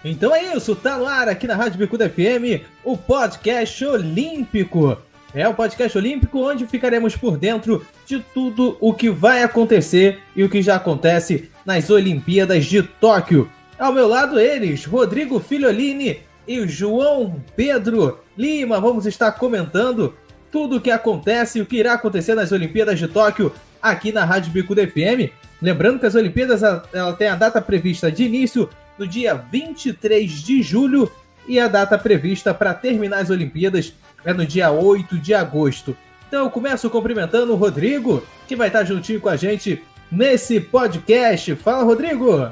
Então é isso, tá no ar aqui na Rádio Bicuda FM, o podcast olímpico. É o podcast olímpico onde ficaremos por dentro de tudo o que vai acontecer e o que já acontece nas Olimpíadas de Tóquio. Ao meu lado eles, Rodrigo Filholini e o João Pedro Lima. Vamos estar comentando tudo o que acontece e o que irá acontecer nas Olimpíadas de Tóquio aqui na Rádio Bicuda FM. Lembrando que as Olimpíadas ela tem a data prevista de início no dia 23 de julho e a data prevista para terminar as Olimpíadas é no dia 8 de agosto. Então eu começo cumprimentando o Rodrigo, que vai estar juntinho com a gente nesse podcast. Fala, Rodrigo!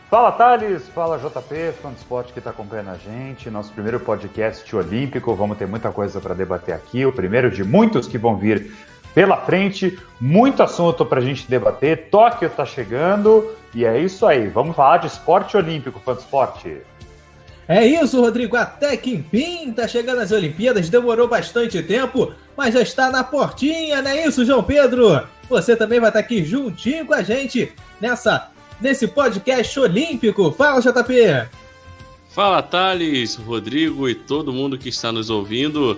Fala, Thales! Fala, JP, fã do esporte que está acompanhando a gente. Nosso primeiro podcast olímpico. Vamos ter muita coisa para debater aqui. O primeiro de muitos que vão vir pela frente. Muito assunto para a gente debater. Tóquio está chegando e é isso aí. Vamos falar de esporte olímpico, fã do esporte. É isso, Rodrigo. Até que enfim tá chegando as Olimpíadas. Demorou bastante tempo, mas já está na portinha, não é isso, João Pedro? Você também vai estar aqui juntinho com a gente nesse podcast olímpico. Fala, JP! Fala, Thales, Rodrigo e todo mundo que está nos ouvindo.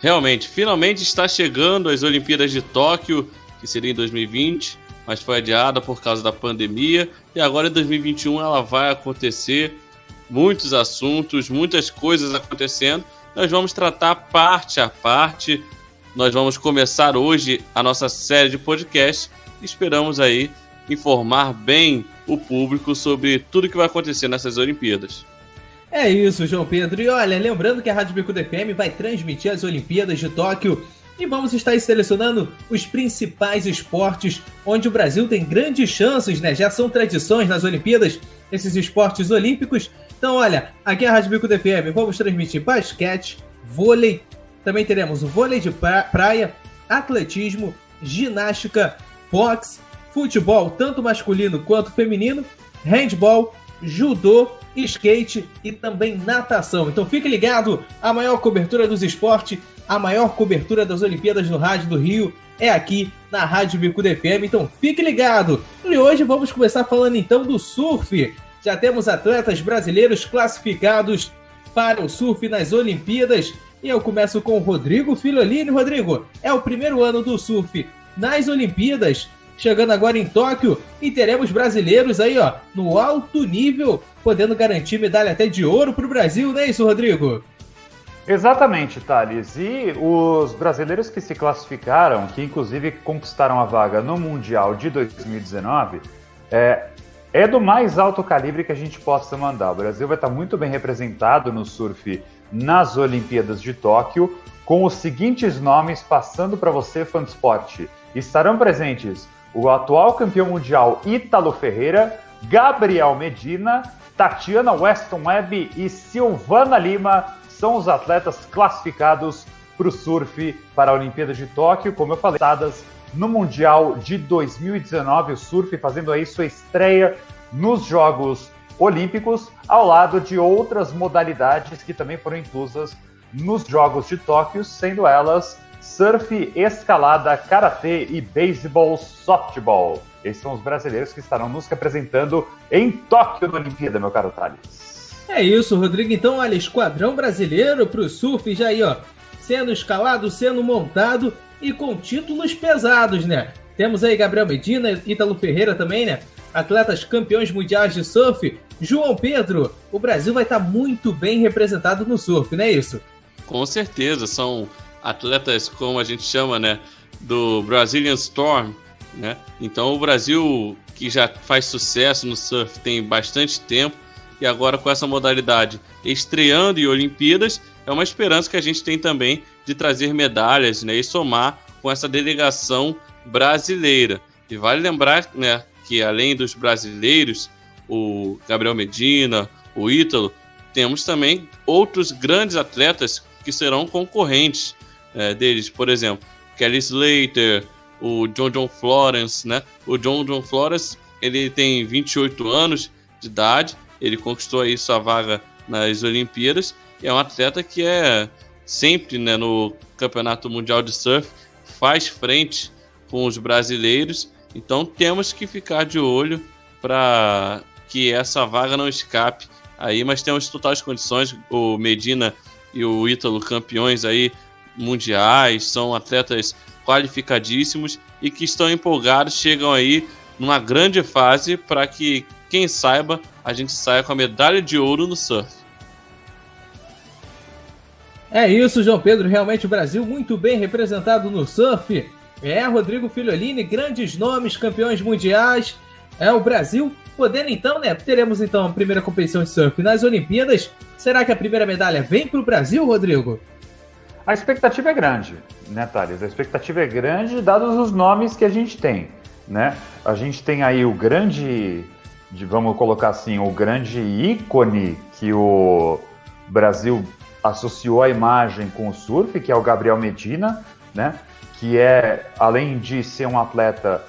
Realmente, finalmente está chegando as Olimpíadas de Tóquio, que seria em 2020, mas foi adiada por causa da pandemia. E agora em 2021 ela vai acontecer. Muitos assuntos, muitas coisas acontecendo. Nós vamos tratar parte a parte. Nós vamos começar hoje a nossa série de podcast. Esperamos aí informar bem o público sobre tudo que vai acontecer nessas Olimpíadas. É isso, João Pedro. E olha, lembrando que a Rádio Bicuda FM vai transmitir as Olimpíadas de Tóquio e vamos estar selecionando os principais esportes onde o Brasil tem grandes chances, né? Já são tradições nas Olimpíadas, esses esportes olímpicos. Então, olha, aqui é a Rádio Bicuda FM, vamos transmitir basquete, vôlei, também teremos o vôlei de praia, atletismo, ginástica, boxe, futebol, tanto masculino quanto feminino, handball, judô, skate e também natação. Então fique ligado, a maior cobertura dos esportes, a maior cobertura das Olimpíadas no Rádio do Rio é aqui na Rádio Bicuda FM, então fique ligado. E hoje vamos começar falando então do surf. Já temos atletas brasileiros classificados para o surf nas Olimpíadas. E eu começo com o Rodrigo Filholini. Rodrigo, é o primeiro ano do surf nas Olimpíadas, chegando agora em Tóquio. E teremos brasileiros aí, ó, no alto nível, podendo garantir medalha até de ouro para o Brasil, não é isso, Rodrigo? Exatamente, Thales. E os brasileiros que se classificaram, que inclusive conquistaram a vaga no Mundial de 2019, é do mais alto calibre que a gente possa mandar. O Brasil vai estar muito bem representado no surf nas Olimpíadas de Tóquio, com os seguintes nomes passando para você, fã do esporte. Estarão presentes o atual campeão mundial Ítalo Ferreira, Gabriel Medina, Tatiana Weston Webb e Silvana Lima são os atletas classificados para o surf para a Olimpíada de Tóquio, como eu falei, no Mundial de 2019, o surf fazendo aí sua estreia nos Jogos Olímpicos, ao lado de outras modalidades que também foram inclusas nos Jogos de Tóquio, sendo elas surf, escalada, karatê e beisebol softball. Esses são os brasileiros que estarão nos representando em Tóquio na Olimpíada, meu caro Thales. É isso, Rodrigo. Então, olha, esquadrão brasileiro para o surf já aí, ó, sendo escalado, sendo montado e com títulos pesados, né? Temos aí Gabriel Medina, Ítalo Ferreira também, né? Atletas campeões mundiais de surf. João Pedro, o Brasil vai estar muito bem representado no surf, não é isso? Com certeza, são atletas, como a gente chama, né, do Brazilian Storm, né? Então o Brasil, que já faz sucesso no surf tem bastante tempo, e agora com essa modalidade estreando em Olimpíadas, é uma esperança que a gente tem também de trazer medalhas, né, e somar com essa delegação brasileira. E vale lembrar, né, que além dos brasileiros, o Gabriel Medina, o Ítalo, temos também outros grandes atletas que serão concorrentes deles. Por exemplo, Kelly Slater, o John Florence, né? O John Florence, ele tem 28 anos de idade, ele conquistou aí sua vaga nas Olimpíadas, e é um atleta que sempre, né, no Campeonato Mundial de Surf, faz frente com os brasileiros, então temos que ficar de olho para que essa vaga não escape aí, mas temos totais condições. O Medina e o Ítalo, campeões aí mundiais, são atletas qualificadíssimos e que estão empolgados, chegam aí numa grande fase para que, quem saiba, a gente saia com a medalha de ouro no surf. É isso, João Pedro, realmente o Brasil muito bem representado no surf. Rodrigo Filholini, grandes nomes, campeões mundiais. O Brasil podendo então, teremos então a primeira competição de surf nas Olimpíadas. Será que a primeira medalha vem para o Brasil, Rodrigo? A expectativa é grande, né, Thales? A expectativa é grande, dados os nomes que a gente tem, né? A gente tem aí o grande, vamos colocar assim, o grande ícone que o Brasil associou a imagem com o surf, que é o Gabriel Medina, né? Que além de ser um atleta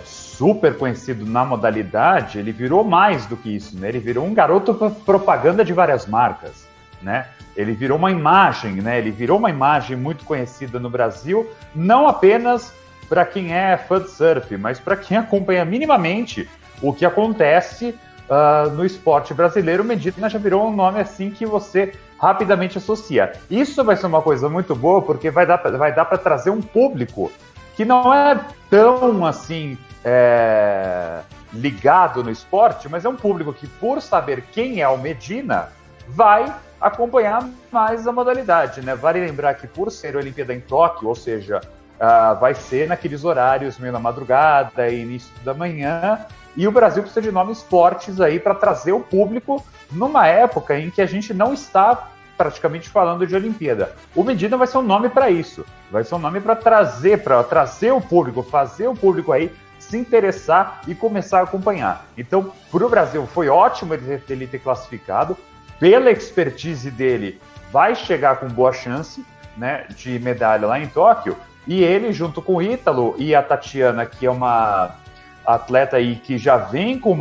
super conhecido na modalidade, ele virou mais do que isso, né? Ele virou um garoto propaganda de várias marcas, né? Ele virou uma imagem, né? Ele virou uma imagem muito conhecida no Brasil, não apenas para quem é fã de surf, mas para quem acompanha minimamente o que acontece no esporte brasileiro. Medina já virou um nome assim que você rapidamente associa. Isso vai ser uma coisa muito boa, porque vai dar para trazer um público que não é tão assim ligado no esporte, mas é um público que, por saber quem é o Medina, vai acompanhar mais a modalidade, né? Vale lembrar que, por ser a Olimpíada em Tóquio, ou seja, vai ser naqueles horários meio na madrugada e início da manhã, e o Brasil precisa de nomes fortes aí para trazer o público numa época em que a gente não está praticamente falando de Olimpíada. O Medina vai ser um nome para isso, vai ser um nome para trazer o público, fazer o público aí se interessar e começar a acompanhar. Então, para o Brasil foi ótimo ele ter classificado. Pela expertise dele, vai chegar com boa chance, né, de medalha lá em Tóquio. E ele, junto com o Ítalo e a Tatiana, que é uma atleta aí que já vem com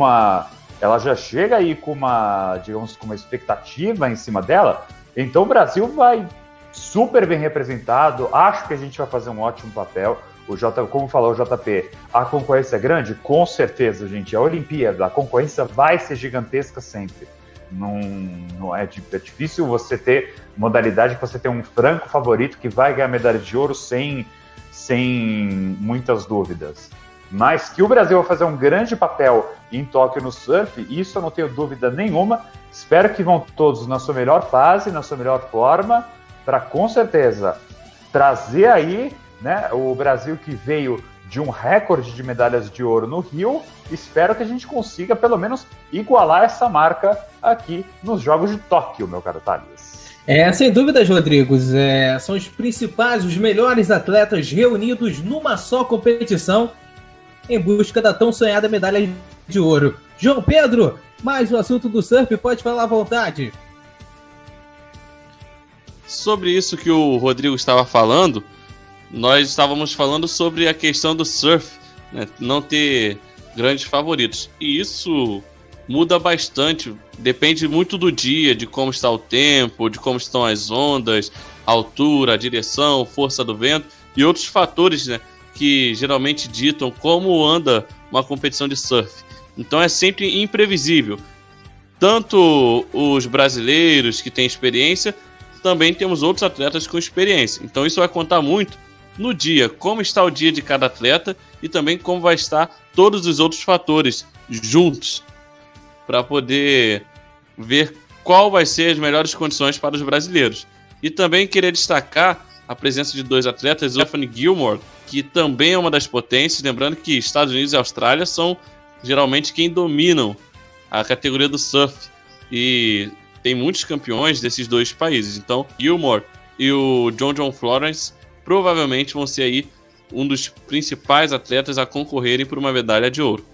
ela já chega aí com digamos, com uma expectativa em cima dela. Então o Brasil vai super bem representado. Acho que a gente vai fazer um ótimo papel. Como falou o JP, a concorrência é grande? Com certeza, gente. A Olimpíada, a concorrência vai ser gigantesca sempre. Não é difícil você ter modalidade que você tem um franco favorito que vai ganhar medalha de ouro sem muitas dúvidas. Mas que o Brasil vai fazer um grande papel em Tóquio no surf, isso eu não tenho dúvida nenhuma. Espero que vão todos na sua melhor fase, na sua melhor forma, para com certeza trazer aí, né, o Brasil que veio de um recorde de medalhas de ouro no Rio. Espero que a gente consiga pelo menos igualar essa marca aqui nos Jogos de Tóquio, meu caro Thales. Sem dúvidas, Rodrigo. São os principais, os melhores atletas reunidos numa só competição em busca da tão sonhada medalha de ouro. João Pedro, mais um assunto do surf, pode falar à vontade. Sobre isso que o Rodrigo estava falando, nós estávamos falando sobre a questão do surf, né, não ter grandes favoritos. E isso muda bastante, depende muito do dia, de como está o tempo, de como estão as ondas, a altura, a direção, força do vento e outros fatores, né, que geralmente ditam como anda uma competição de surf. Então é sempre imprevisível. Tanto os brasileiros que têm experiência, também temos outros atletas com experiência. Então isso vai contar muito no dia, como está o dia de cada atleta e também como vai estar todos os outros fatores juntos para poder ver qual vai ser as melhores condições para os brasileiros. E também queria destacar a presença de dois atletas, Stephanie Gilmore, que também é uma das potências, lembrando que Estados Unidos e Austrália são geralmente quem dominam a categoria do surf e tem muitos campeões desses dois países. Então, Gilmore e o John Florence provavelmente vão ser aí um dos principais atletas a concorrerem por uma medalha de ouro.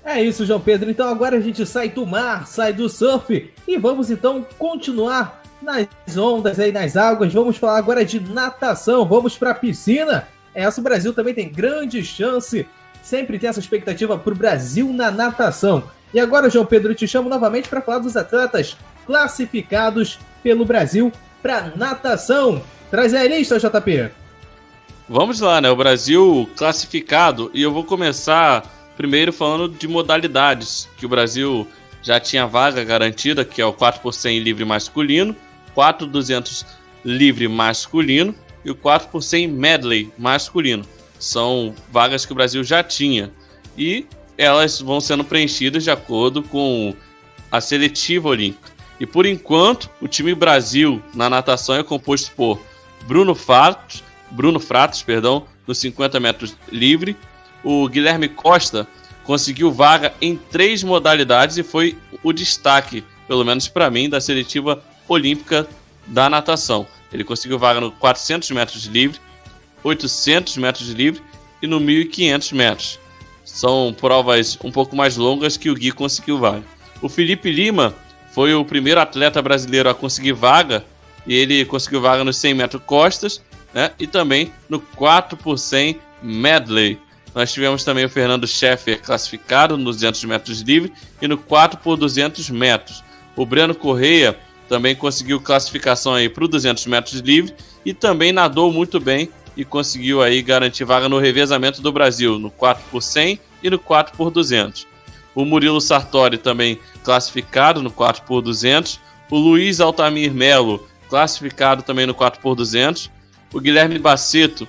É isso, João Pedro. Então agora a gente sai do mar, sai do surf e vamos então continuar nas ondas aí, nas águas. Vamos falar agora de natação, vamos para a piscina. O Brasil também tem grande chance, sempre tem essa expectativa para o Brasil na natação. E agora, João Pedro, eu te chamo novamente para falar dos atletas classificados pelo Brasil para natação. Traz aí a lista, JP. Vamos lá, né? O Brasil classificado, e eu vou começar primeiro falando de modalidades que o Brasil já tinha vaga garantida, que é o 4 por 100 livre masculino, 4x200 livre masculino e o 4 por 100 medley masculino. São vagas que o Brasil já tinha e elas vão sendo preenchidas de acordo com a seletiva olímpica. E por enquanto, o time Brasil na natação é composto por Bruno Fratos, nos 50 metros livre. O Guilherme Costa conseguiu vaga em 3 modalidades e foi o destaque, pelo menos para mim, da seletiva olímpica da natação. Ele conseguiu vaga no 400 metros livre, 800 metros livre e no 1.500 metros. São provas um pouco mais longas que o Gui conseguiu vaga. O Felipe Lima foi o primeiro atleta brasileiro a conseguir vaga, e ele conseguiu vaga no 100 metros costas, né, e também no 4 por 100 medley. Nós tivemos também o Fernando Scheffer classificado nos 200 metros livre e no 4 por 200 metros. O Breno Correia também conseguiu classificação aí para o 200 metros livre e também nadou muito bem e conseguiu aí garantir vaga no revezamento do Brasil, no 4 por 100 e no 4 por 200. O Murilo Sartori também classificado no 4 por 200. O Luiz Altamir Melo classificado também no 4 por 200. O Guilherme Baceto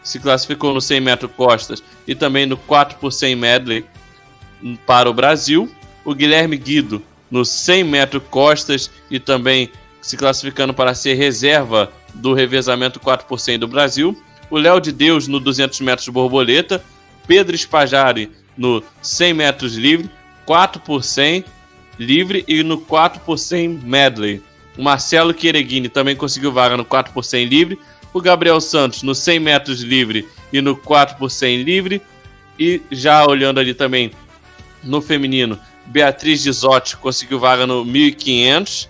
se classificou no 100 metros costas e também no 4 por 100 medley para o Brasil. O Guilherme Guido no 100 metros costas e também se classificando para ser reserva do revezamento 4 por 100 do Brasil. O Léo de Deus no 200 metros borboleta. Pedro Spajari no 100 metros livre, 4 por 100 livre e no 4 por 100 medley. O Marcelo Chiereghini também conseguiu vaga no 4 por 100 livre. O Gabriel Santos no 100 metros livre e no 4 por 100 livre. E já olhando ali também no feminino, Beatriz Gisotti conseguiu vaga no 1.500.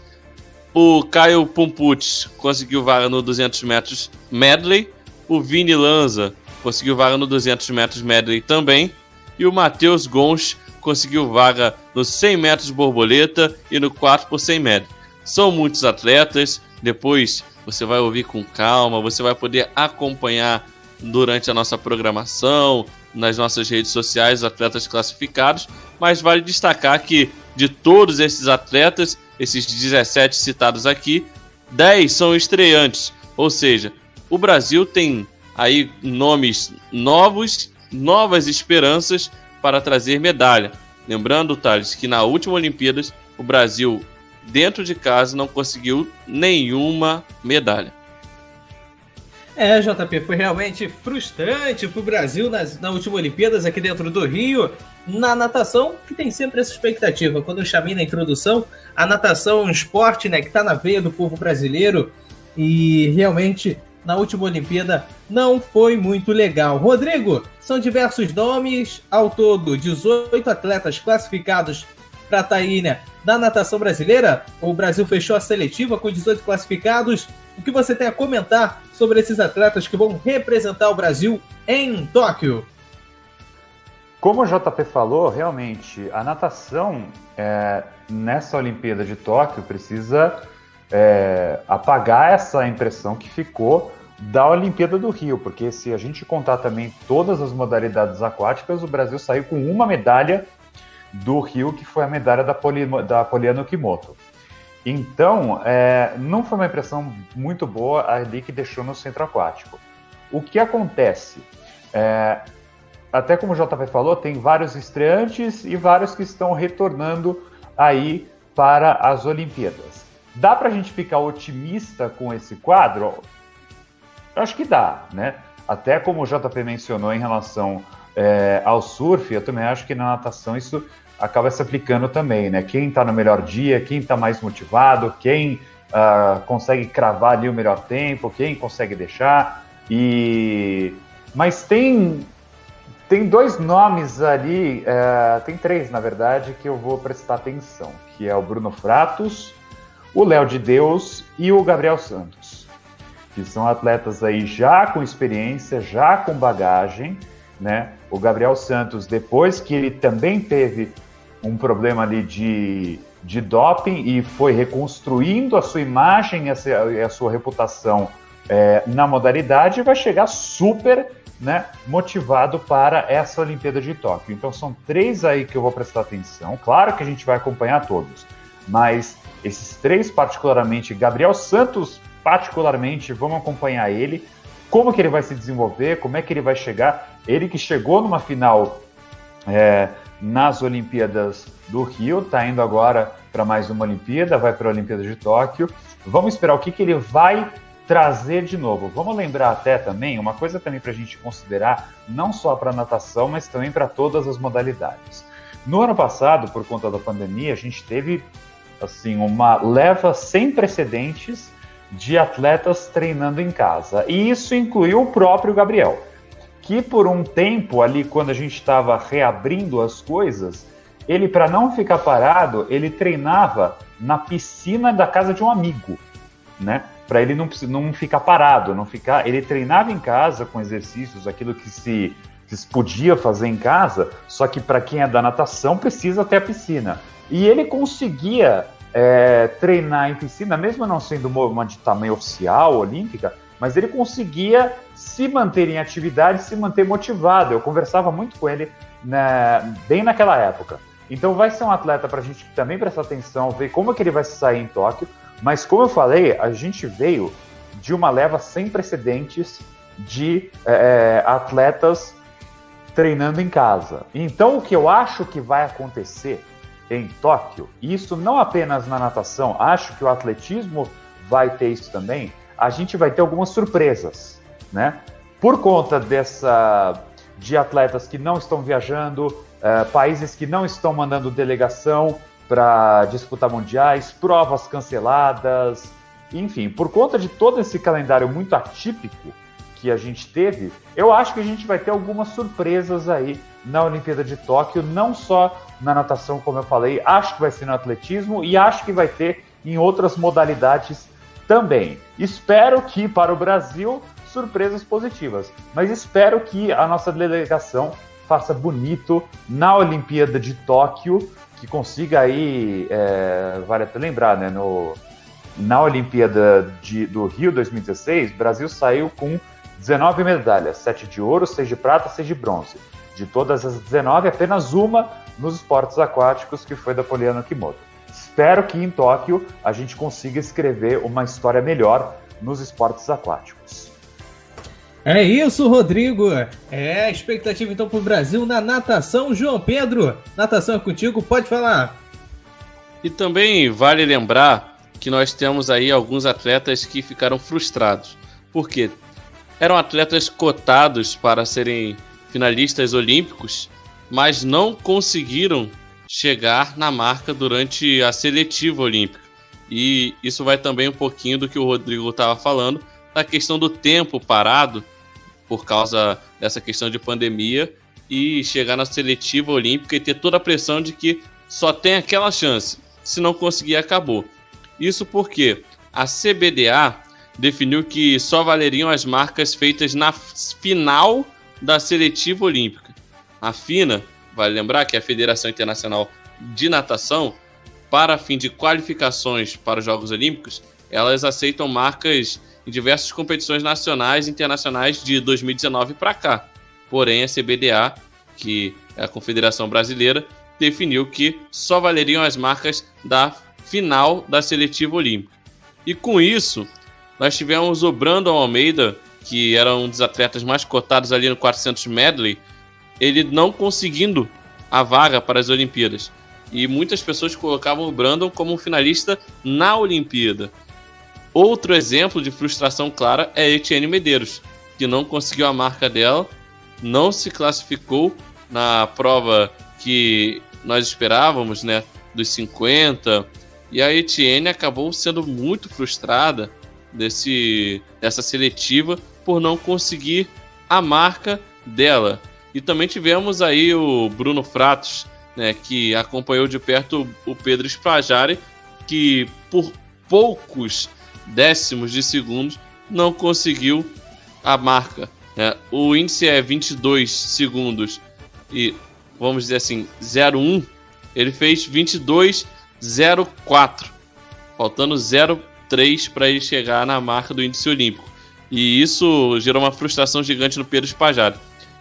O Caio Pumpucci conseguiu vaga no 200 metros medley. O Vini Lanza conseguiu vaga no 200 metros medley também. E o Matheus Gonch conseguiu vaga no 100 metros borboleta e no 4 por 100 medley. São muitos atletas, depois você vai ouvir com calma, você vai poder acompanhar durante a nossa programação, nas nossas redes sociais, atletas classificados, mas vale destacar que de todos esses atletas, esses 17 citados aqui, 10 são estreantes, ou seja, o Brasil tem aí nomes novos, novas esperanças para trazer medalha. Lembrando, Thales, que na última Olimpíadas, o Brasil, dentro de casa, não conseguiu nenhuma medalha. JP, foi realmente frustrante para o Brasil na última Olimpíadas aqui dentro do Rio, na natação, que tem sempre essa expectativa. Quando eu chamei na introdução, a natação é um esporte, né, que está na veia do povo brasileiro e realmente na última Olimpíada não foi muito legal. Rodrigo, são diversos nomes, ao todo 18 atletas classificados para estar aí, né, na natação brasileira. O Brasil fechou a seletiva com 18 classificados. O que você tem a comentar sobre esses atletas que vão representar o Brasil em Tóquio? Como o JP falou, realmente, a natação nessa Olimpíada de Tóquio precisa apagar essa impressão que ficou da Olimpíada do Rio, porque se a gente contar também todas as modalidades aquáticas, o Brasil saiu com uma medalha do Rio, que foi a medalha da Poliana Okimoto. Então, não foi uma impressão muito boa ali que deixou no centro aquático. O que acontece? Até como o JP falou, tem vários estreantes e vários que estão retornando aí para as Olimpíadas. Dá para a gente ficar otimista com esse quadro? Eu acho que dá, né? Até como o JP mencionou em relação ao surf, eu também acho que na natação isso acaba se aplicando também, né? Quem está no melhor dia, quem está mais motivado, quem consegue cravar ali o melhor tempo, quem consegue deixar. Mas tem dois nomes ali, tem três, na verdade, que eu vou prestar atenção, que é o Bruno Fratos, o Léo de Deus e o Gabriel Santos, que são atletas aí já com experiência, já com bagagem, né? O Gabriel Santos, depois que ele também teve um problema ali de doping e foi reconstruindo a sua imagem e a sua reputação na modalidade, vai chegar super né, motivado para essa Olimpíada de Tóquio. Então são 3 aí que eu vou prestar atenção. Claro que a gente vai acompanhar todos, mas esses 3 particularmente, Gabriel Santos particularmente, vamos acompanhar ele, como que ele vai se desenvolver, como é que ele vai chegar. Ele que chegou numa final nas Olimpíadas do Rio, está indo agora para mais uma Olimpíada, vai para a Olimpíada de Tóquio. Vamos esperar o que ele vai trazer de novo. Vamos lembrar até também, uma coisa também para a gente considerar, não só para natação, mas também para todas as modalidades. No ano passado, por conta da pandemia, a gente teve assim, uma leva sem precedentes de atletas treinando em casa. E isso incluiu o próprio Gabriel, que por um tempo ali, quando a gente estava reabrindo as coisas, ele, para não ficar parado, ele treinava na piscina da casa de um amigo, né? Para ele não ficar parado, ele treinava em casa com exercícios, aquilo que se podia fazer em casa, só que para quem é da natação precisa ter a piscina. E ele conseguia treinar em piscina, mesmo não sendo uma de tamanho oficial, olímpica, mas ele conseguia se manter em atividade, se manter motivado. Eu conversava muito com ele bem naquela época. Então vai ser um atleta para a gente também prestar atenção, ver como é que ele vai se sair em Tóquio. Mas como eu falei, a gente veio de uma leva sem precedentes de atletas treinando em casa. Então o que eu acho que vai acontecer em Tóquio, isso não apenas na natação, acho que o atletismo vai ter isso também, a gente vai ter algumas surpresas, né? Por conta de atletas que não estão viajando, países que não estão mandando delegação para disputar mundiais, provas canceladas, enfim, por conta de todo esse calendário muito atípico que a gente teve, eu acho que a gente vai ter algumas surpresas aí na Olimpíada de Tóquio, não só na natação, como eu falei, acho que vai ser no atletismo e acho que vai ter em outras modalidades também. Espero que para o Brasil surpresas positivas, mas espero que a nossa delegação faça bonito na Olimpíada de Tóquio, que consiga aí, vale até lembrar, né, na Olimpíada do Rio 2016, o Brasil saiu com 19 medalhas, 7 de ouro, 6 de prata, 6 de bronze. De todas as 19, apenas uma nos esportes aquáticos, que foi da Poliana Kimoto. Espero que em Tóquio a gente consiga escrever uma história melhor nos esportes aquáticos. É isso, Rodrigo. Expectativa então para o Brasil na natação. João Pedro, natação é contigo, pode falar. E também vale lembrar que nós temos aí alguns atletas que ficaram frustrados. Por quê? Eram atletas cotados para serem finalistas olímpicos, mas não conseguiram chegar na marca durante a seletiva olímpica. E isso vai também um pouquinho do que o Rodrigo estava falando, da questão do tempo parado por causa dessa questão de pandemia e chegar na seletiva olímpica e ter toda a pressão de que só tem aquela chance, se não conseguir acabou. Isso porque a CBDA definiu que só valeriam as marcas feitas na final da seletiva olímpica. A FINA, vale lembrar que é a Federação Internacional de Natação, para fim de qualificações para os Jogos Olímpicos, elas aceitam marcas em diversas competições nacionais e internacionais de 2019 para cá. Porém, a CBDA, que é a Confederação Brasileira, definiu que só valeriam as marcas da final da seletiva olímpica. E com isso, nós tivemos o Brandon Almeida, que era um dos atletas mais cotados ali no 400 medley, ele não conseguindo a vaga para as Olimpíadas. E muitas pessoas colocavam o Brandon como um finalista na Olimpíada. Outro exemplo de frustração clara é Etienne Medeiros, que não conseguiu a marca dela, não se classificou na prova que nós esperávamos, né, dos 50, e a Etienne acabou sendo muito frustrada dessa seletiva por não conseguir a marca dela. E também tivemos aí o Bruno Fratos, né, que acompanhou de perto o Pedro Sprajari, que por poucos décimos de segundos não conseguiu a marca, né? O índice é 22 segundos e, vamos dizer assim, 0,1, ele fez 22,04, faltando 0,3 para ele chegar na marca do índice olímpico. E isso gerou uma frustração gigante no Pedro Spajari.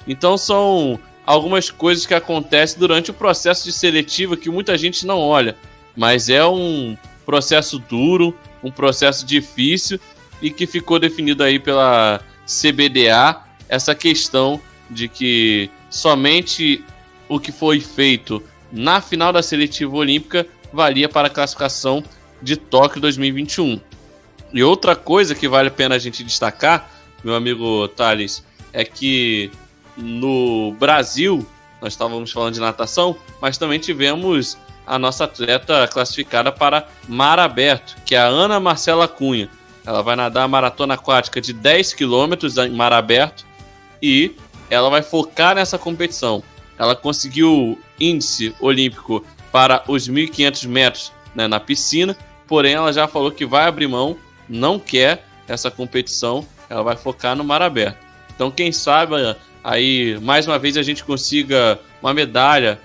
Então são algumas coisas que acontecem durante o processo de seletiva que muita gente não olha. Mas é um processo duro, um processo difícil e que ficou definido aí pela CBDA essa questão de que somente o que foi feito na final da seletiva olímpica valia para a classificação de Tóquio 2021. E outra coisa que vale a pena a gente destacar, meu amigo Thales, é que no Brasil, nós estávamos falando de natação, mas também tivemos a nossa atleta classificada para mar aberto, que é a Ana Marcela Cunha. Ela vai nadar a maratona aquática de 10 km em mar aberto e ela vai focar nessa competição. Ela conseguiu índice olímpico para os 1.500 metros, né, na piscina, porém ela já falou que vai abrir mão, não quer essa competição, ela vai focar no mar aberto. Então quem sabe aí mais uma vez a gente consiga uma medalha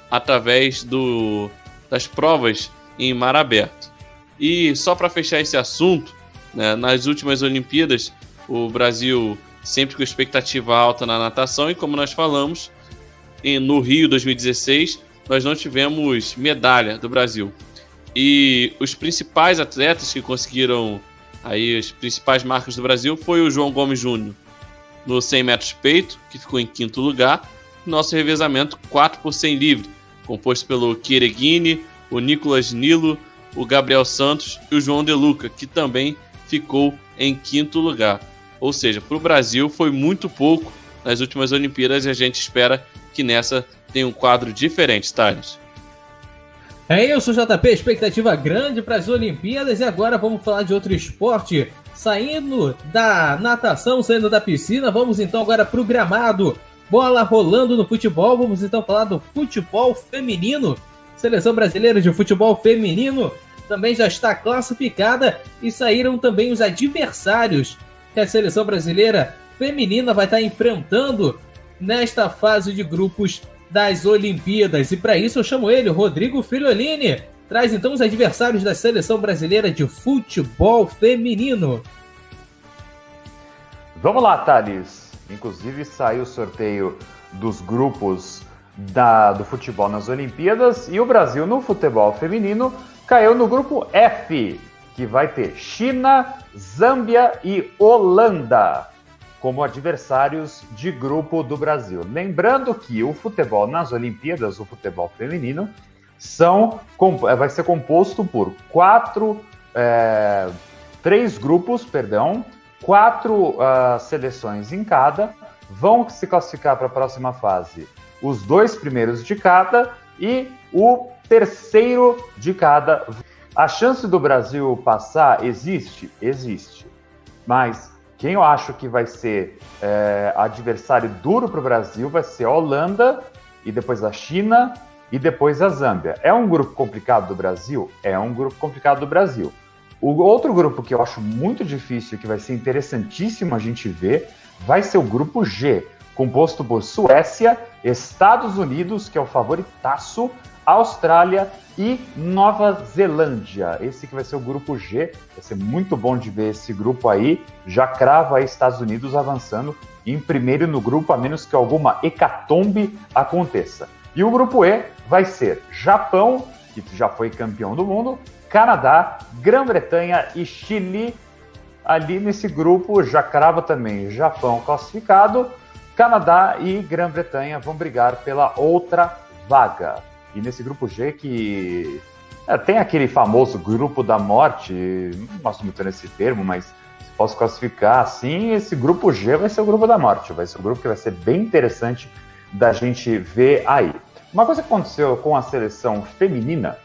através das provas em mar aberto. E só para fechar esse assunto, né, nas últimas Olimpíadas o Brasil sempre com expectativa alta na natação, e como nós falamos, no Rio 2016 nós não tivemos medalha do Brasil. E os principais atletas que conseguiram aí as principais marcas do Brasil foi o João Gomes Júnior no 100 metros peito, que ficou em 5º lugar. Nosso revezamento 4 por 100 livre, composto pelo Chiereghini, o Nicolas Nilo, o Gabriel Santos e o João De Luca, que também ficou em 5º lugar. Ou seja, para o Brasil foi muito pouco nas últimas Olimpíadas e a gente espera que nessa tenha um quadro diferente, Thales. É isso, JP, expectativa grande para as Olimpíadas. E agora vamos falar de outro esporte. Saindo da natação, saindo da piscina, vamos então agora para o gramado. Bola rolando no futebol, vamos então falar do futebol feminino. Seleção brasileira de futebol feminino também já está classificada e saíram também os adversários que a seleção brasileira feminina vai estar enfrentando nesta fase de grupos das Olimpíadas. E para isso eu chamo ele, Rodrigo Friolini. Traz então os adversários da seleção brasileira de futebol feminino. Vamos lá, Thales. Inclusive saiu o sorteio dos grupos do futebol nas Olimpíadas e o Brasil no futebol feminino caiu no grupo F, que vai ter China, Zâmbia e Holanda como adversários de grupo do Brasil. Lembrando que o futebol nas Olimpíadas, o futebol feminino, vai ser composto por 3 grupos, 4 seleções em cada, vão se classificar para a próxima fase os 2 primeiros de cada e o terceiro de cada. A chance do Brasil passar existe? Existe. Mas quem eu acho que vai ser adversário duro para o Brasil vai ser a Holanda, e depois a China, e depois a Zâmbia. É um grupo complicado do Brasil? É um grupo complicado do Brasil. O outro grupo que eu acho muito difícil, que vai ser interessantíssimo a gente ver, vai ser o grupo G, composto por Suécia, Estados Unidos, que é o favoritaço, Austrália e Nova Zelândia. Esse que vai ser o grupo G. Vai ser muito bom de ver esse grupo aí. Já crava aí Estados Unidos avançando em primeiro no grupo, a menos que alguma hecatombe aconteça. E o grupo E vai ser Japão, que já foi campeão do mundo, Canadá, Grã-Bretanha e Chile. Ali nesse grupo já crava também Japão classificado, Canadá e Grã-Bretanha vão brigar pela outra vaga. E nesse grupo G que tem aquele famoso grupo da morte, não gosto muito nesse termo, mas se posso classificar assim, esse grupo G vai ser o grupo da morte, vai ser o grupo que vai ser bem interessante da gente ver aí. Uma coisa que aconteceu com a seleção feminina,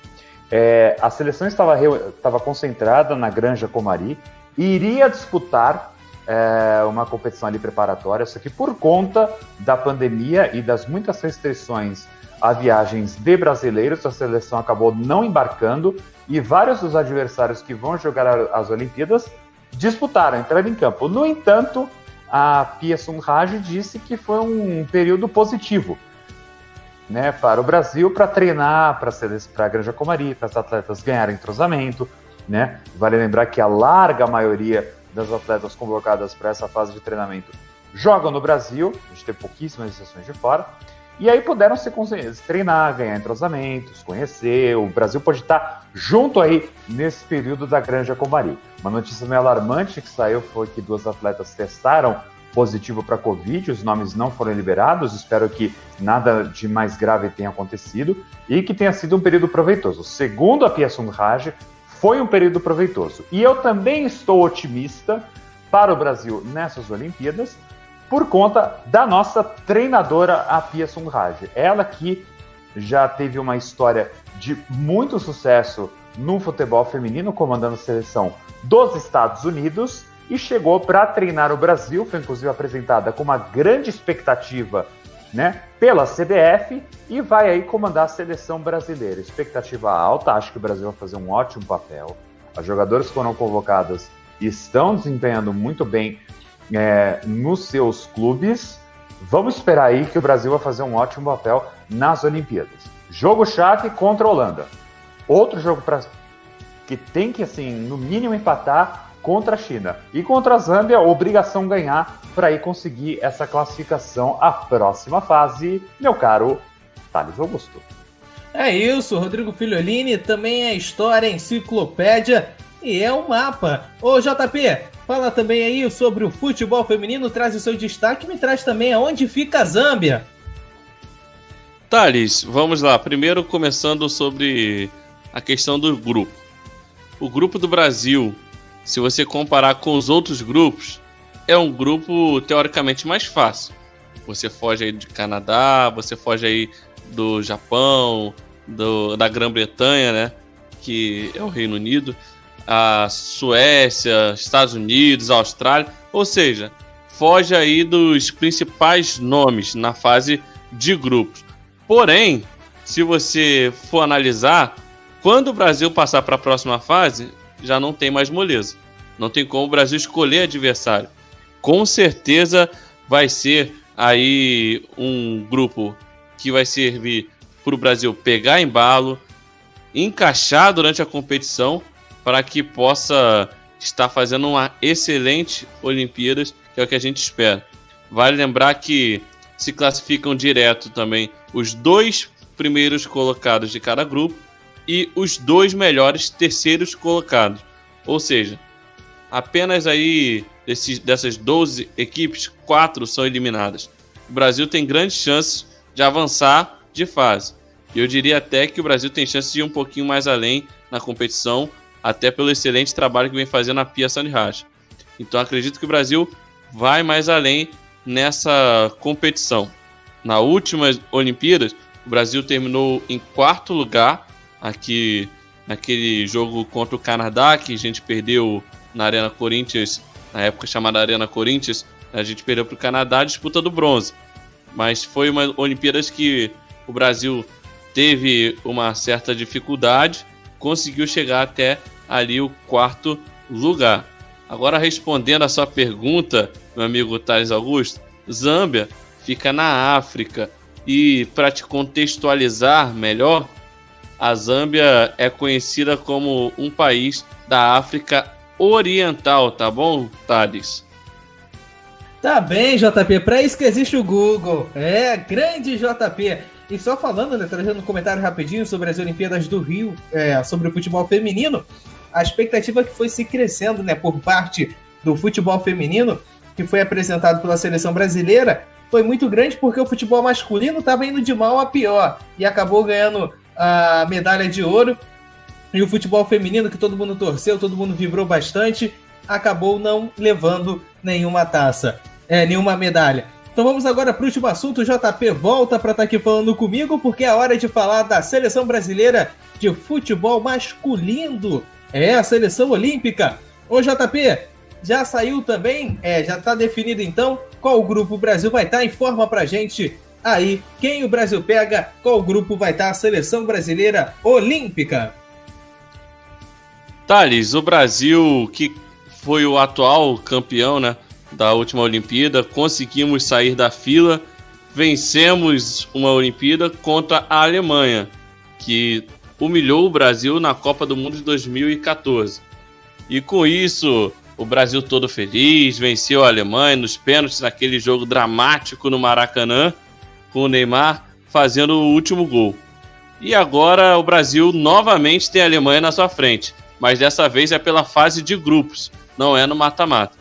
a seleção estava concentrada na Granja Comari e iria disputar uma competição ali preparatória, só que por conta da pandemia e das muitas restrições a viagens de brasileiros, a seleção acabou não embarcando e vários dos adversários que vão jogar as Olimpíadas disputaram, entraram em campo. No entanto, a Pia Sundhage disse que foi um período positivo, né, para o Brasil, para treinar, para a Granja Comari, para os atletas ganharem entrosamento, né? Vale lembrar que a larga maioria das atletas convocadas para essa fase de treinamento jogam no Brasil, a gente tem pouquíssimas exceções de fora, e aí puderam se treinar, ganhar entrosamentos, conhecer. O Brasil pode estar junto aí nesse período da Granja Comari. Uma notícia meio alarmante que saiu foi que 2 atletas testaram positivo para Covid, os nomes não foram liberados, espero que nada de mais grave tenha acontecido e que tenha sido um período proveitoso. Segundo a Pia Sundhage, foi um período proveitoso. E eu também estou otimista para o Brasil nessas Olimpíadas, por conta da nossa treinadora, a Pia Sundhage. Ela que já teve uma história de muito sucesso no futebol feminino, comandando a seleção dos Estados Unidos, e chegou para treinar o Brasil, foi inclusive apresentada com uma grande expectativa, né, pela CBF, e vai aí comandar a seleção brasileira. Expectativa alta, acho que o Brasil vai fazer um ótimo papel. As jogadoras que foram convocadas estão desempenhando muito bem nos seus clubes. Vamos esperar aí que o Brasil vai fazer um ótimo papel nas Olimpíadas. Jogo chave contra a Holanda. Outro jogo que tem que, assim, no mínimo empatar contra a China. E contra a Zâmbia, obrigação ganhar para aí conseguir essa classificação à próxima fase, meu caro Thales Augusto. É isso, Rodrigo Filholini, também é história, enciclopédia e é um mapa. Ô JP, fala também aí sobre o futebol feminino, traz o seu destaque e me traz também aonde fica a Zâmbia. Thales, vamos lá. Primeiro começando sobre a questão do grupo. O grupo do Brasil, se você comparar com os outros grupos, é um grupo teoricamente mais fácil. Você foge aí de Canadá, você foge aí do Japão, da Grã-Bretanha, né, que é o Reino Unido, a Suécia, Estados Unidos, a Austrália, ou seja, foge aí dos principais nomes na fase de grupos. Porém, se você for analisar, quando o Brasil passar para a próxima fase, já não tem mais moleza. Não tem como o Brasil escolher adversário. Com certeza vai ser aí um grupo que vai servir para o Brasil pegar embalo, encaixar durante a competição, para que possa estar fazendo uma excelente Olimpíadas, que é o que a gente espera. Vale lembrar que se classificam direto também os 2 primeiros colocados de cada grupo e os 2 melhores terceiros colocados. Ou seja, apenas aí dessas 12 equipes, 4 são eliminadas. O Brasil tem grandes chances de avançar de fase. E eu diria até que o Brasil tem chance de ir um pouquinho mais além na competição, até pelo excelente trabalho que vem fazendo a Pia Sundhage. Então acredito que o Brasil vai mais além nessa competição. Na última Olimpíadas, o Brasil terminou em 4º lugar, aqui naquele jogo contra o Canadá, que a gente perdeu na Arena Corinthians, na época chamada Arena Corinthians, a gente perdeu para o Canadá a disputa do bronze. Mas foi uma Olimpíadas que o Brasil teve uma certa dificuldade, conseguiu chegar até ali o 4º lugar. Agora, respondendo a sua pergunta, meu amigo Thales Augusto, Zâmbia fica na África. E para te contextualizar melhor, a Zâmbia é conhecida como um país da África Oriental, tá bom, Thales? Tá bem, JP, para isso que existe o Google. É, grande JP. E só falando, né, trazendo um comentário rapidinho sobre as Olimpíadas do Rio, sobre o futebol feminino, a expectativa que foi se crescendo, né, por parte do futebol feminino, que foi apresentado pela seleção brasileira, foi muito grande porque o futebol masculino estava indo de mal a pior e acabou ganhando a medalha de ouro. E o futebol feminino, que todo mundo torceu, todo mundo vibrou bastante, acabou não levando nenhuma taça, nenhuma medalha. Então vamos agora para o último assunto. O JP volta para estar aqui falando comigo, porque é hora de falar da seleção brasileira de futebol masculino. É a seleção olímpica. Ô JP, já saiu também? Já está definido então qual grupo o Brasil vai estar? Informa pra gente aí quem o Brasil pega, qual grupo vai estar a seleção brasileira olímpica. Thales, o Brasil, que foi o atual campeão, né, da última Olimpíada, conseguimos sair da fila, vencemos uma Olimpíada contra a Alemanha, que humilhou o Brasil na Copa do Mundo de 2014. E com isso, o Brasil todo feliz, venceu a Alemanha nos pênaltis, naquele jogo dramático no Maracanã, com o Neymar fazendo o último gol. E agora o Brasil novamente tem a Alemanha na sua frente, mas dessa vez é pela fase de grupos, não é no mata-mata.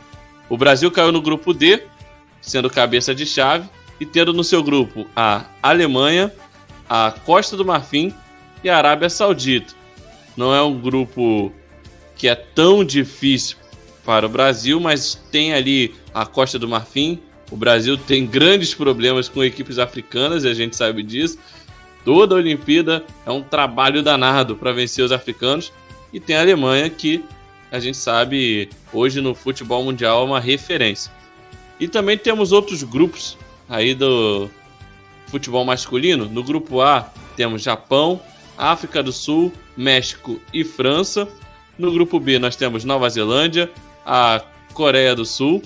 O Brasil caiu no grupo D, sendo cabeça de chave, e tendo no seu grupo a Alemanha, a Costa do Marfim e a Arábia Saudita. Não é um grupo que é tão difícil para o Brasil, mas tem ali a Costa do Marfim. O Brasil tem grandes problemas com equipes africanas, e a gente sabe disso. Toda a Olimpíada é um trabalho danado para vencer os africanos. E tem a Alemanha, que a gente sabe hoje no futebol mundial é uma referência. E também temos outros grupos aí do futebol masculino. No grupo A temos Japão, África do Sul, México e França. No grupo B nós temos Nova Zelândia, a Coreia do Sul,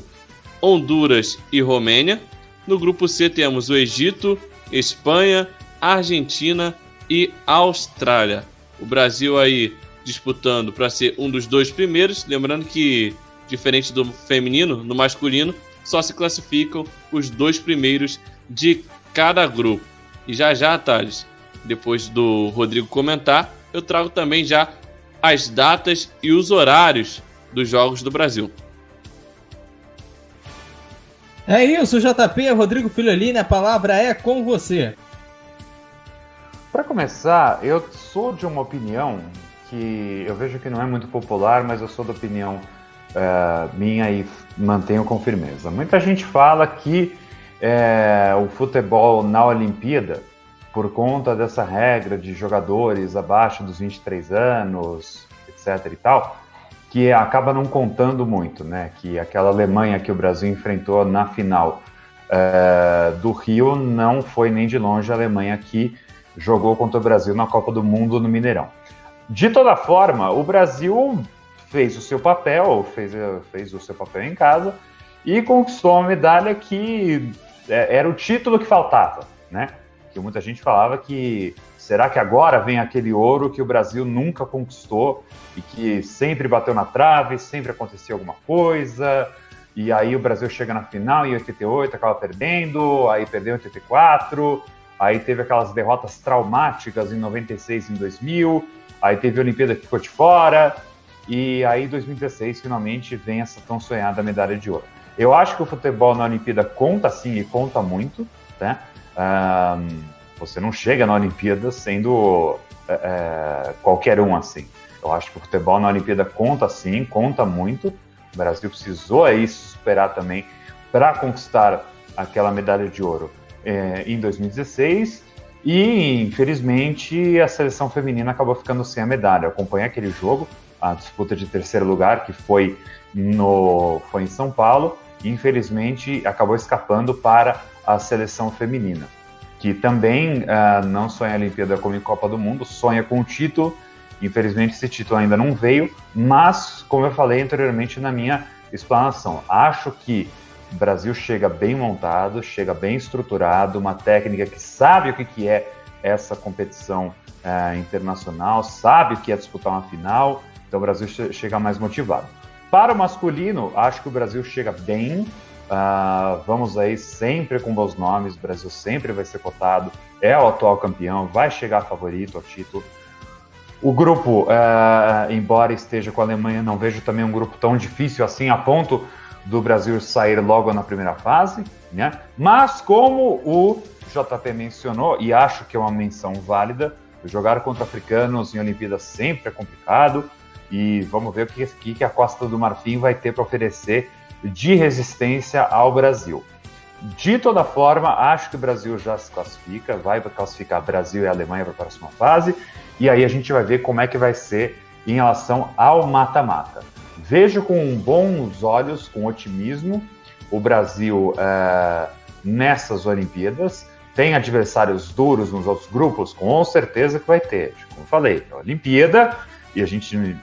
Honduras e Romênia. No grupo C temos o Egito, Espanha, Argentina e Austrália. O Brasil aí disputando para ser um dos 2 primeiros. Lembrando que, diferente do feminino, no masculino só se classificam os 2 primeiros de cada grupo. E já, Thales, depois do Rodrigo comentar, eu trago também já as datas e os horários dos Jogos do Brasil. É isso, JP, Rodrigo Filholini, a palavra é com você. Para começar, eu sou de uma opinião que eu vejo que não é muito popular, mas eu sou da opinião minha e mantenho com firmeza. Muita gente fala que o futebol na Olimpíada, por conta dessa regra de jogadores abaixo dos 23 anos, etc. e tal, que acaba não contando muito, né? Que aquela Alemanha que o Brasil enfrentou na final do Rio não foi nem de longe a Alemanha que jogou contra o Brasil na Copa do Mundo no Mineirão. De toda forma, o Brasil fez o seu papel, fez o seu papel em casa e conquistou uma medalha que era o título que faltava, né? Que muita gente falava que será que agora vem aquele ouro que o Brasil nunca conquistou e que sempre bateu na trave, sempre acontecia alguma coisa, e aí o Brasil chega na final em 88, acaba perdendo, aí perdeu em 84, aí teve aquelas derrotas traumáticas em 96 e em 2000, aí teve a Olimpíada que ficou de fora, e aí em 2016 finalmente vem essa tão sonhada medalha de ouro. Eu acho que o futebol na Olimpíada conta sim e conta muito, né? Você não chega na Olimpíada sendo qualquer um assim. Eu acho que o futebol na Olimpíada conta sim, conta muito. O Brasil precisou aí se superar também para conquistar aquela medalha de ouro em 2016 e, infelizmente, a seleção feminina acabou ficando sem a medalha. Eu acompanhei aquele jogo, a disputa de terceiro lugar, que foi em São Paulo, e, infelizmente, acabou escapando para a seleção feminina, que também não sonha a Olimpíada como em Copa do Mundo, sonha com o título. Infelizmente esse título ainda não veio, mas, como eu falei anteriormente na minha explanação, acho que o Brasil chega bem montado, chega bem estruturado, uma técnica que sabe o que é essa competição internacional, sabe o que é disputar uma final, então o Brasil chega mais motivado. Para o masculino, acho que o Brasil chega bem. Vamos aí sempre com bons nomes, o Brasil sempre vai ser cotado, é o atual campeão, vai chegar favorito ao título. O grupo, embora esteja com a Alemanha, não vejo também um grupo tão difícil assim, a ponto do Brasil sair logo na primeira fase, né? Mas como o JP mencionou, e acho que é uma menção válida, jogar contra africanos em Olimpíadas sempre é complicado, e vamos ver o que a Costa do Marfim vai ter para oferecer de resistência ao Brasil. De toda forma, acho que o Brasil já se classifica, vai classificar Brasil e Alemanha para a próxima fase, e aí a gente vai ver como é que vai ser em relação ao mata-mata. Vejo com bons olhos, com otimismo, o Brasil nessas Olimpíadas. Tem adversários duros nos outros grupos? Com certeza que vai ter. Como eu falei, é a Olimpíada e a gente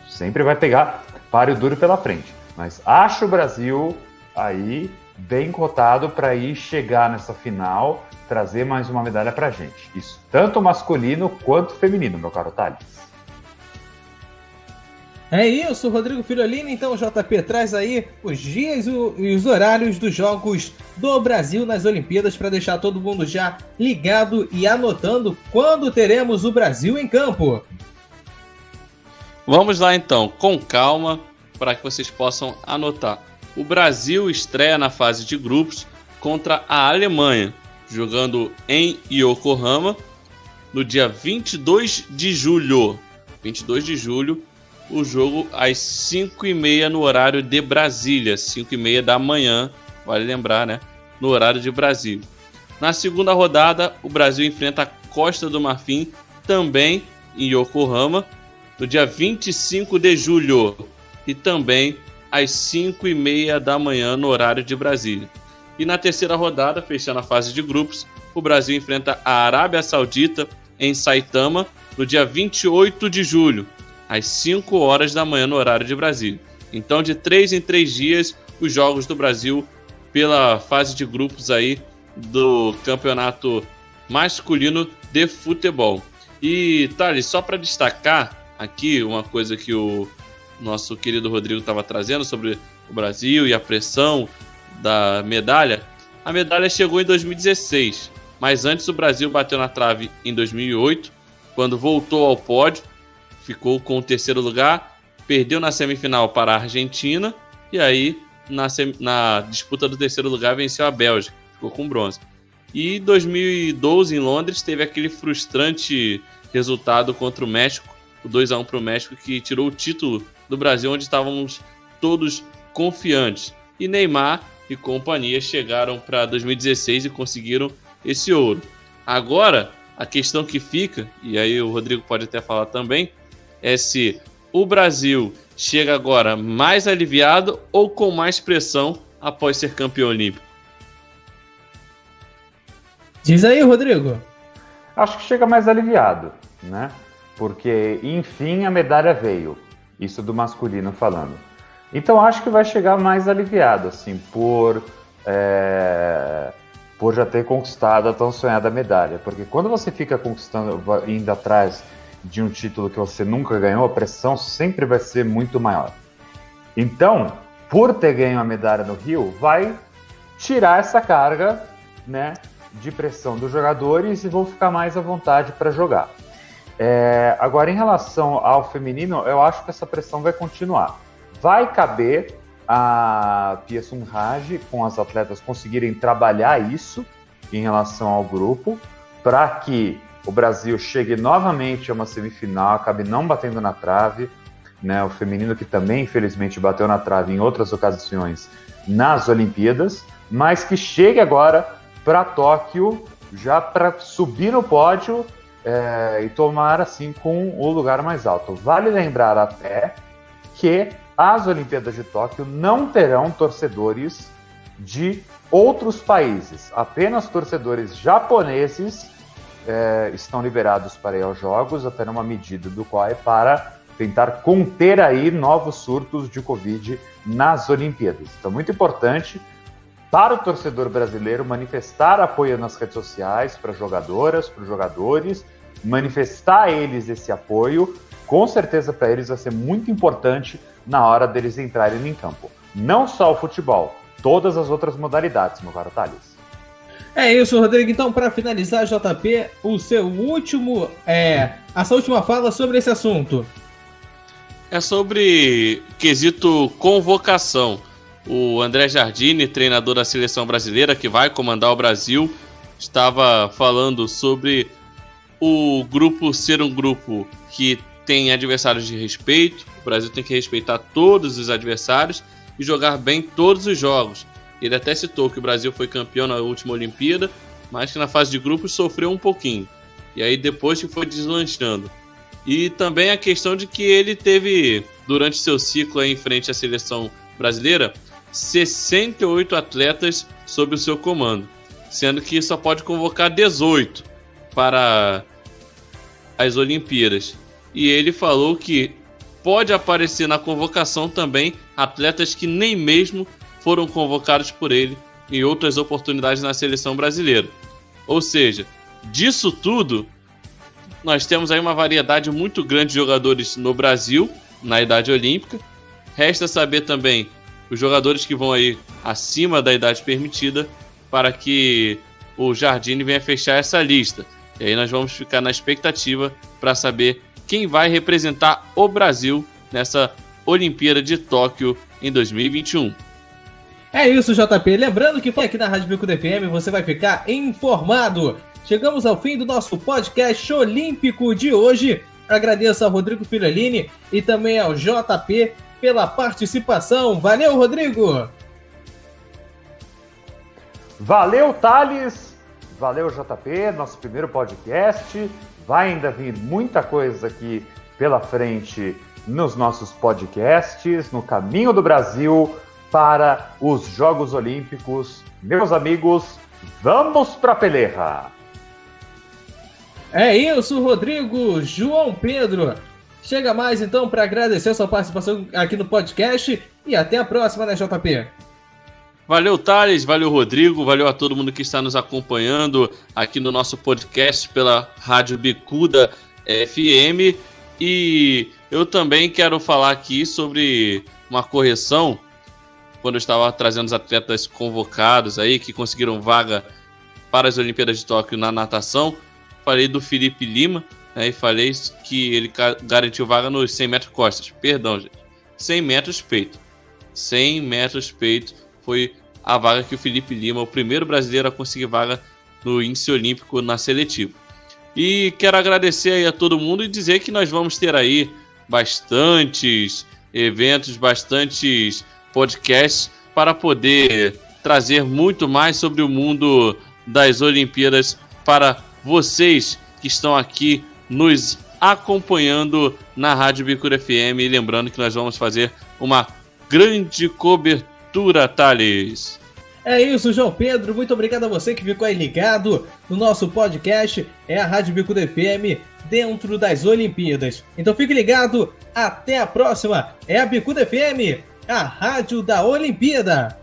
sempre vai pegar páreo duro pela frente. Mas acho o Brasil aí bem cotado para ir chegar nessa final, trazer mais uma medalha para a gente. Isso tanto masculino quanto feminino, meu caro Thales. É isso, Rodrigo Firolini. Então, JP, traz aí os dias e os horários dos Jogos do Brasil nas Olimpíadas para deixar todo mundo já ligado e anotando quando teremos o Brasil em campo. Vamos lá então, com calma, para que vocês possam anotar. O Brasil estreia na fase de grupos contra a Alemanha, jogando em Yokohama no dia 22 de julho. 22 de julho, o jogo às 5h30 no horário de Brasília, 5h30 da manhã, vale lembrar, né? No horário de Brasília. Na segunda rodada, o Brasil enfrenta a Costa do Marfim, também em Yokohama, no dia 25 de julho, e também às 5h30 da manhã no horário de Brasília. E na terceira rodada, fechando a fase de grupos, o Brasil enfrenta a Arábia Saudita em Saitama, no dia 28 de julho, às 5 horas da manhã no horário de Brasília. Então, de 3 em 3 dias, os Jogos do Brasil pela fase de grupos aí do Campeonato Masculino de Futebol. E, Thales, só para destacar aqui uma coisa que o nosso querido Rodrigo estava trazendo sobre o Brasil e a pressão da medalha. A medalha chegou em 2016, mas antes o Brasil bateu na trave em 2008, quando voltou ao pódio, ficou com o terceiro lugar, perdeu na semifinal para a Argentina e aí na disputa do terceiro lugar venceu a Bélgica, ficou com bronze. E em 2012 em Londres teve aquele frustrante resultado contra o México, o 2-1 para o México, que tirou o título do Brasil, onde estávamos todos confiantes. E Neymar e companhia chegaram para 2016 e conseguiram esse ouro. Agora, a questão que fica, e aí o Rodrigo pode até falar também, é se o Brasil chega agora mais aliviado ou com mais pressão após ser campeão olímpico. Diz aí, Rodrigo. Acho que chega mais aliviado, né? Porque, enfim, a medalha veio. Isso do masculino falando. Então, acho que vai chegar mais aliviado, assim, por já ter conquistado a tão sonhada medalha. Porque quando você fica conquistando, indo atrás de um título que você nunca ganhou, a pressão sempre vai ser muito maior. Então, por ter ganho a medalha no Rio, vai tirar essa carga, né, de pressão dos jogadores e vão ficar mais à vontade para jogar. Agora, em relação ao feminino, eu acho que essa pressão vai continuar. Vai caber a Pia Sundhage com as atletas conseguirem trabalhar isso em relação ao grupo, para que o Brasil chegue novamente a uma semifinal, acabe não batendo na trave, né? O feminino que também, infelizmente, bateu na trave em outras ocasiões nas Olimpíadas, mas que chegue agora para Tóquio já para subir no pódio e tomar assim com o lugar mais alto. Vale lembrar até que as Olimpíadas de Tóquio não terão torcedores de outros países, apenas torcedores japoneses estão liberados para ir aos Jogos, até numa medida do qual é para tentar conter aí novos surtos de Covid nas Olimpíadas. Então, muito importante para o torcedor brasileiro manifestar apoio nas redes sociais para jogadoras, para os jogadores, manifestar a eles esse apoio. Com certeza para eles vai ser muito importante na hora deles entrarem em campo. Não só o futebol, todas as outras modalidades, meu caro Thales. É isso, Rodrigo. Então, para finalizar, JP, o seu último, a sua última fala sobre esse assunto. É sobre quesito convocação. O André Jardine, treinador da seleção brasileira, que vai comandar o Brasil, estava falando sobre o grupo ser um grupo que tem adversários de respeito. O Brasil tem que respeitar todos os adversários e jogar bem todos os jogos. Ele até citou que o Brasil foi campeão na última Olimpíada, mas que na fase de grupos sofreu um pouquinho. E aí depois que foi deslanchando. E também a questão de que ele teve, durante seu ciclo aí em frente à seleção brasileira, 68 atletas sob o seu comando, sendo que só pode convocar 18 para as Olimpíadas. E ele falou que pode aparecer na convocação também atletas que nem mesmo foram convocados por ele em outras oportunidades na seleção brasileira. Ou seja, disso tudo, nós temos aí uma variedade muito grande de jogadores no Brasil na idade olímpica. Resta saber também os jogadores que vão aí acima da idade permitida para que o Jardine venha fechar essa lista. E aí nós vamos ficar na expectativa para saber quem vai representar o Brasil nessa Olimpíada de Tóquio em 2021. É isso, JP. Lembrando que aqui na Rádio Bicuda FM você vai ficar informado. Chegamos ao fim do nosso podcast olímpico de hoje. Agradeço ao Rodrigo Filholine e também ao JP pela participação. Valeu, Rodrigo! Valeu, Thales! Valeu, JP, nosso primeiro podcast. Vai ainda vir muita coisa aqui pela frente nos nossos podcasts, no caminho do Brasil para os Jogos Olímpicos. Meus amigos, vamos pra peleja! É isso, Rodrigo, João Pedro. Chega mais então para agradecer a sua participação aqui no podcast e até a próxima, né, JP? Valeu, Thales, valeu, Rodrigo, valeu a todo mundo que está nos acompanhando aqui no nosso podcast pela Rádio Bicuda FM. E eu também quero falar aqui sobre uma correção, quando eu estava trazendo os atletas convocados aí, que conseguiram vaga para as Olimpíadas de Tóquio na natação. Falei do Felipe Lima, né, e falei que ele garantiu vaga nos 100 metros costas. Perdão, gente. 100 metros peito. 100 metros peito foi a vaga que o Felipe Lima, o primeiro brasileiro a conseguir vaga no índice olímpico na seletiva. E quero agradecer aí a todo mundo e dizer que nós vamos ter aí bastantes eventos, bastantes podcasts para poder trazer muito mais sobre o mundo das Olimpíadas para vocês que estão aqui nos acompanhando na Rádio Bicuda FM. E lembrando que nós vamos fazer uma grande cobertura, Thales. É isso, João Pedro. Muito obrigado a você que ficou aí ligado no nosso podcast. É a Rádio Bicuda FM dentro das Olimpíadas. Então fique ligado. Até a próxima. É a Bicuda FM, a rádio da Olimpíada.